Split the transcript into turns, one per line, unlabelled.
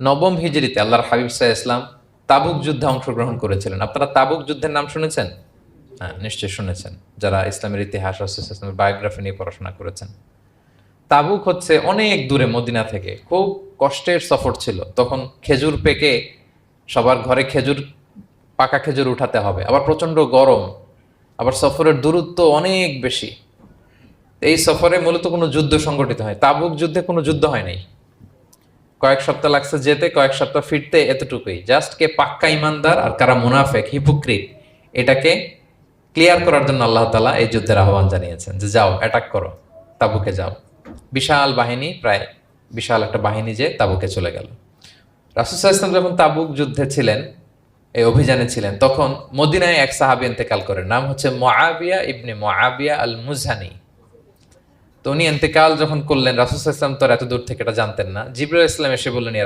নবম হিজরিতে আল্লাহর হাবিব সাল্লাল্লাহু আলাইহি ওয়াসাল্লাম তাবুক যুদ্ধে অংশগ্রহণ করেছিলেন। আপনারা তাবুক যুদ্ধের নাম শুনেছেন? হ্যাঁ, নিশ্চয়ই শুনেছেন। যারা ইসলামের ইতিহাস, রাসূল সাল্লাল্লাহু আলাইহি ওয়াসাল্লামের বায়োগ্রাফি নিয়ে পড়াশোনা করেছেন। তাবুক হচ্ছে অনেক দূরে মদিনা থেকে। খুব কষ্টের সফর ছিল। তখন খেজুর পেকে সবার ঘরে পাকা খেজুর উঠাতে হবে। আবার প্রচন্ড গরম। আবার সফরের দূরত্ব অনেক বেশি। এই সফরে মূলত কোনো যুদ্ধ সংগঠিত হয়। তাবুক যুদ্ধে কোনো যুদ্ধ হয় নাই। কয়েক সপ্তাহ লাগছে যেতে, কয়েক সপ্তাহ ফিরতে, এতটুকুই। জাস্ট কে পাক্কা ইমানদার আর কারা মুনাফেক, হিপোক্রিট, এটাকে ক্লিয়ার করার জন্য আল্লাহ তাআলা এই যুদ্ধের আহ্বান জানিয়েছেন যে যাও, অ্যাটাক করো, তাবুকে যাও। বিশাল বাহিনী, প্রায় বিশাল একটা বাহিনী যে তাবুকে চলে গেল। রাসূল সাল্লাল্লাহু আলাইহি ওয়াসাল্লাম যখন তাবুক যুদ্ধে ছিলেন, এই অভিযানে ছিলেন, তখন মদিনায় এক সাহাবী ইন্তেকাল করেন। নাম হচ্ছে মুআবিয়া ইবনে মুআবিয়া আল মুজহানি। তো উনি ইন্তেকাল যখন করলেন, রাসূল সাল্লাল্লাহু আলাইহি ওয়াসাল্লাম তো আর এত দূর থেকে এটা জানতেন না। জিবরাইল আলাইহিস সালাম এসে বললেন, ইয়া